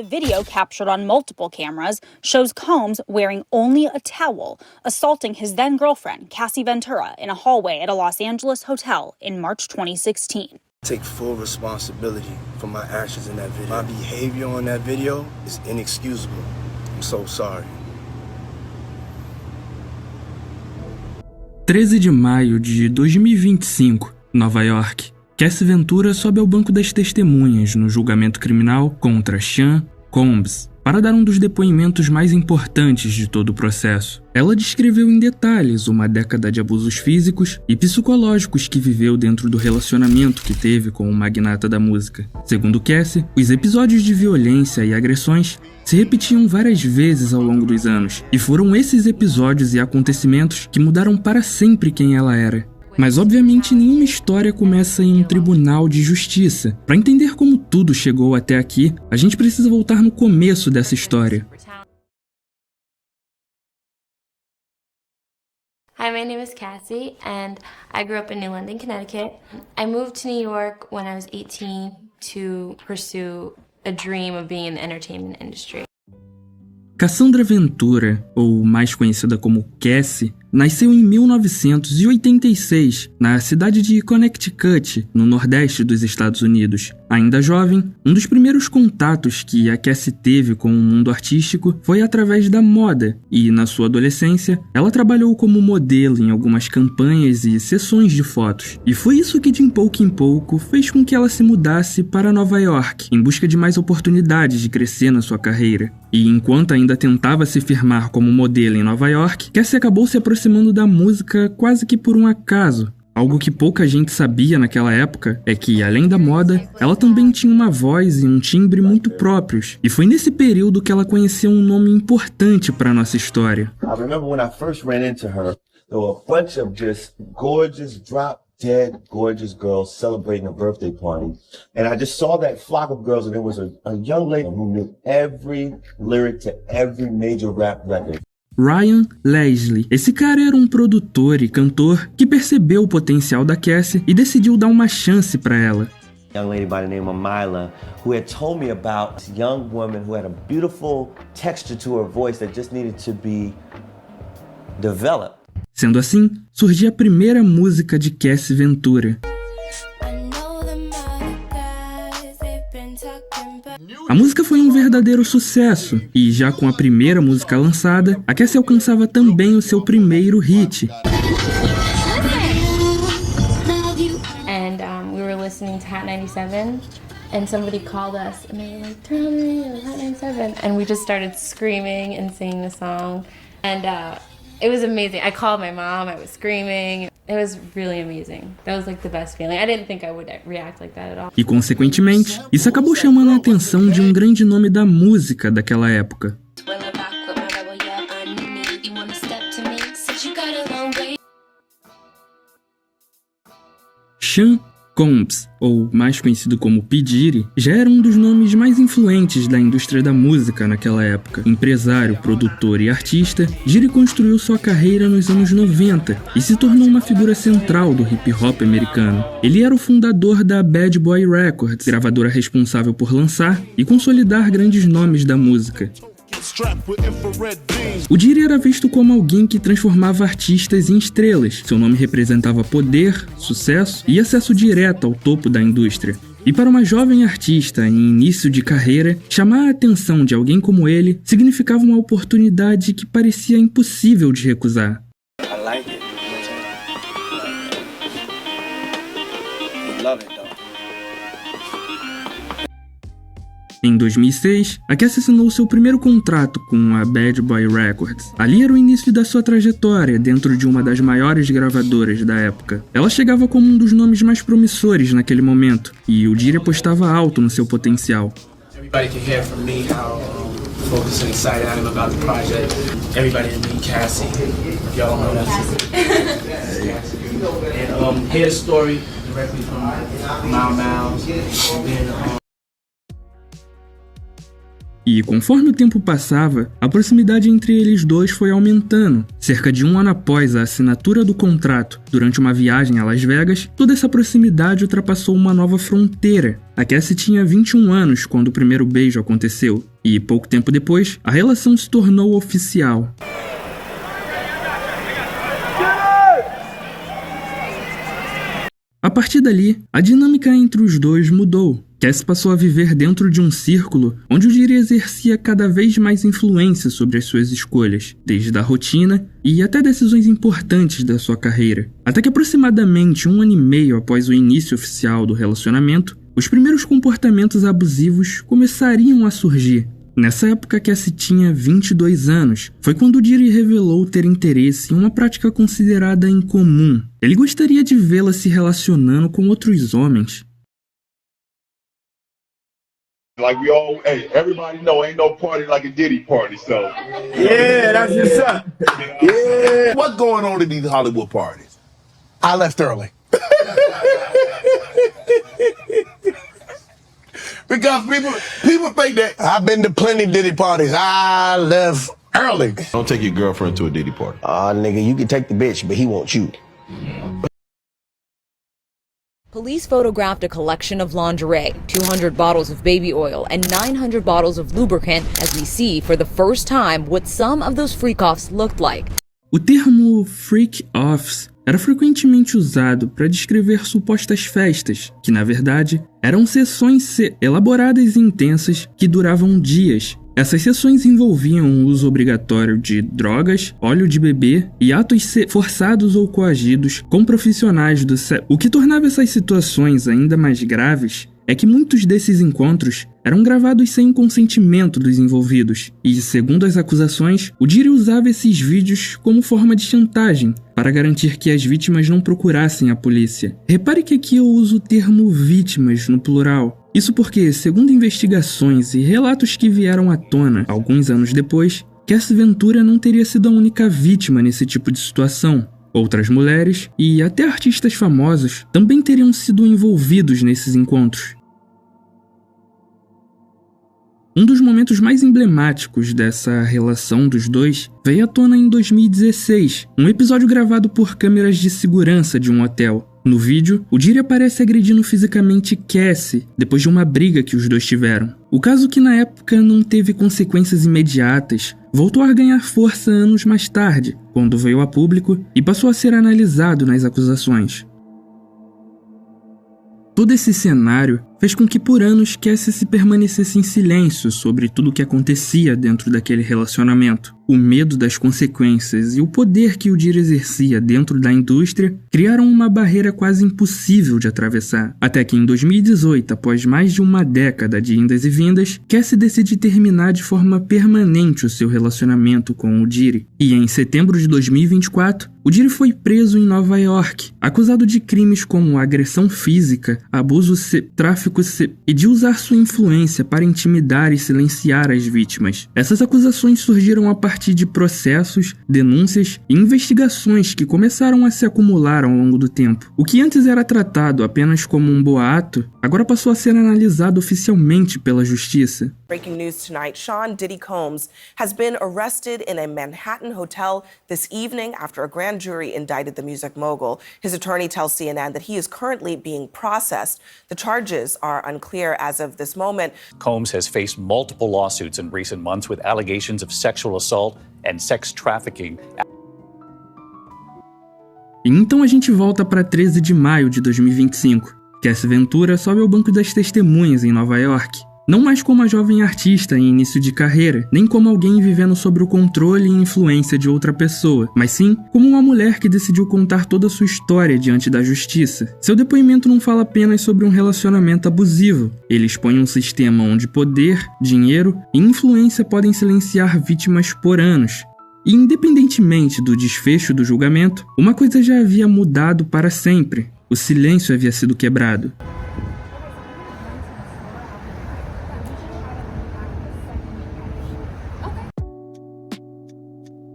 The video, captured on multiple cameras, shows Combs wearing only a towel, assaulting his then-girlfriend, Cassie Ventura, in a hallway at a Los Angeles hotel in March 2016. Take full responsibility for my actions in that video. My behavior on that video is inexcusable. I'm so sorry. 13 de maio de 2025, Nova York. Cassie Ventura sobe ao banco das testemunhas no julgamento criminal contra Sean Combs para dar um dos depoimentos mais importantes de todo o processo. Ela descreveu em detalhes uma década de abusos físicos e psicológicos que viveu dentro do relacionamento que teve com o magnata da música. Segundo Cassie, os episódios de violência e agressões se repetiam várias vezes ao longo dos anos, e foram esses episódios e acontecimentos que mudaram para sempre quem ela era. Mas obviamente nenhuma história começa em um tribunal de justiça. Para entender como tudo chegou até aqui, a gente precisa voltar no começo dessa história. Hi, my name is Cassie, and I grew up in New London, Connecticut. I moved to New York when I was 18 to pursue a dream of being in the entertainment industry. Cassandra Ventura, ou mais conhecida como Cassie, nasceu em 1986, na cidade de Connecticut, no nordeste dos Estados Unidos. Ainda jovem, um dos primeiros contatos que a Cassie teve com o mundo artístico foi através da moda, e na sua adolescência, ela trabalhou como modelo em algumas campanhas e sessões de fotos. E foi isso que de pouco em pouco fez com que ela se mudasse para Nova York, em busca de mais oportunidades de crescer na sua carreira. E enquanto ainda tentava se firmar como modelo em Nova York, Cassie acabou se aproximando da música quase que por um acaso. Algo que pouca gente sabia naquela época é que, além da moda, ela também tinha uma voz e um timbre muito próprios. E foi nesse período que ela conheceu um nome importante para nossa história. I remember when I first ran into her, there were a bunch of just gorgeous, drop-dead gorgeous girls celebrating a birthday party. And I just saw that flock of girls, and there was a young lady who knew every lyric to every major rap record. Ryan Leslie. Esse cara era um produtor e cantor que percebeu o potencial da Cassie e decidiu dar uma chance para ela. Young lady by the name of Myla, who had told me about this young woman who had a beautiful texture to her voice that just needed to be developed. Sendo assim, surgiu a primeira música de Cassie Ventura. A música foi um verdadeiro sucesso, e já com a primeira música lançada, a Cassie alcançava também o seu primeiro hit. And we were listening to Hot 97, and somebody called us, and they were like, "Turn on the radio, Hot 97," and we just started screaming and singing the song, and it was amazing. I called my mom, I was screaming. It was really amazing. That was like the best feeling. I didn't think I would react like that at all. E consequentemente, isso acabou chamando a atenção de um grande nome da música daquela época. Sean Combs, ou mais conhecido como P. Diddy, já era um dos nomes mais influentes da indústria da música naquela época. Empresário, produtor e artista, Diddy construiu sua carreira nos anos 90 e se tornou uma figura central do hip hop americano. Ele era o fundador da Bad Boy Records, gravadora responsável por lançar e consolidar grandes nomes da música. O Diddy era visto como alguém que transformava artistas em estrelas. Seu nome representava poder, sucesso e acesso direto ao topo da indústria. E para uma jovem artista em início de carreira, chamar a atenção de alguém como ele significava uma oportunidade que parecia impossível de recusar. Em 2006, a Cassie assinou seu primeiro contrato com a Bad Boy Records. Ali era o início da sua trajetória dentro de uma das maiores gravadoras da época. Ela chegava como um dos nomes mais promissores naquele momento, e o Diddy apostava alto no seu potencial. Everybody can hear from me how focused and excited I am about the project. Everybody in me, Cassie. If y'all don't know that. And hear the story directly from Mau Mau. E conforme o tempo passava, a proximidade entre eles dois foi aumentando. Cerca de 1 ano após a assinatura do contrato, durante uma viagem a Las Vegas, toda essa proximidade ultrapassou uma nova fronteira. A Cassie tinha 21 anos quando o primeiro beijo aconteceu, e pouco tempo depois, a relação se tornou oficial. A partir dali, a dinâmica entre os dois mudou. Cassie passou a viver dentro de um círculo onde o Diddy exercia cada vez mais influência sobre as suas escolhas, desde a rotina e até decisões importantes da sua carreira. Até que aproximadamente 1 ano e meio após o início oficial do relacionamento, os primeiros comportamentos abusivos começariam a surgir. Nessa época, Cassie tinha 22 anos. Foi quando o Diddy revelou ter interesse em uma prática considerada incomum. Ele gostaria de vê-la se relacionando com outros homens. Like we all, hey, everybody know ain't no party like a Diddy party, so. Yeah, that's what's up. Yeah. What's going on at these Hollywood parties? I left early. Because people think that. I've been to plenty Diddy parties. I left early. Don't take your girlfriend to a Diddy party. Nigga, you can take the bitch, but he wants you. Police photographed a collection of lingerie, 200 bottles of baby oil, and 900 bottles of lubricant as we see for the first time what some of those freak-offs looked like. O termo freak-offs era frequentemente usado para descrever supostas festas, que na verdade eram sessões elaboradas e intensas que duravam dias. Essas sessões envolviam o uso obrigatório de drogas, óleo de bebê e atos forçados ou coagidos com profissionais do sexo. O que tornava essas situações ainda mais graves é que muitos desses encontros eram gravados sem o consentimento dos envolvidos, e, segundo as acusações, o Diddy usava esses vídeos como forma de chantagem para garantir que as vítimas não procurassem a polícia. Repare que aqui eu uso o termo vítimas no plural. Isso porque, segundo investigações e relatos que vieram à tona alguns anos depois, Cassie Ventura não teria sido a única vítima nesse tipo de situação. Outras mulheres e até artistas famosos também teriam sido envolvidos nesses encontros. Um dos momentos mais emblemáticos dessa relação dos dois veio à tona em 2016, um episódio gravado por câmeras de segurança de um hotel. No vídeo, o Diddy aparece agredindo fisicamente Cassie depois de uma briga que os dois tiveram. O caso, que na época não teve consequências imediatas, voltou a ganhar força anos mais tarde, quando veio a público e passou a ser analisado nas acusações. Todo esse cenário fez com que por anos Cassie se permanecesse em silêncio sobre tudo o que acontecia dentro daquele relacionamento. O medo das consequências e o poder que o Diddy exercia dentro da indústria criaram uma barreira quase impossível de atravessar. Até que em 2018, após mais de uma década de indas e vindas, Cassie decide terminar de forma permanente o seu relacionamento com o Diddy. E em setembro de 2024, o Diddy foi preso em Nova York, acusado de crimes como agressão física, abuso, tráfico e de usar sua influência para intimidar e silenciar as vítimas. Essas acusações surgiram a partir de processos, denúncias e investigações que começaram a se acumular ao longo do tempo. O que antes era tratado apenas como um boato, agora passou a ser analisado oficialmente pela justiça. Breaking news tonight, Sean Diddy Combs has been arrested in a Manhattan hotel this evening after a grand jury indicted the music mogul. His attorney tells CNN that he is currently being processed. The charges are unclear as of this moment. Combs has faced multiple lawsuits in recent months with allegations of sexual assault and sex trafficking. Então a gente volta para 13 de maio de 2025. Cassie Ventura sobe ao banco das testemunhas em Nova York. Não mais como uma jovem artista em início de carreira, nem como alguém vivendo sob o controle e influência de outra pessoa, mas sim como uma mulher que decidiu contar toda a sua história diante da justiça. Seu depoimento não fala apenas sobre um relacionamento abusivo. Ele expõe um sistema onde poder, dinheiro e influência podem silenciar vítimas por anos. E independentemente do desfecho do julgamento, uma coisa já havia mudado para sempre. O silêncio havia sido quebrado.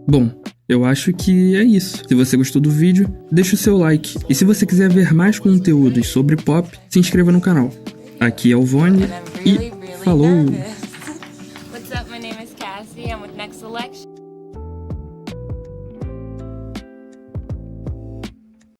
Bom, eu acho que é isso. Se você gostou do vídeo, deixa o seu like. E se você quiser ver mais conteúdos sobre pop, se inscreva no canal. Aqui é o Vone e falou! What's collection.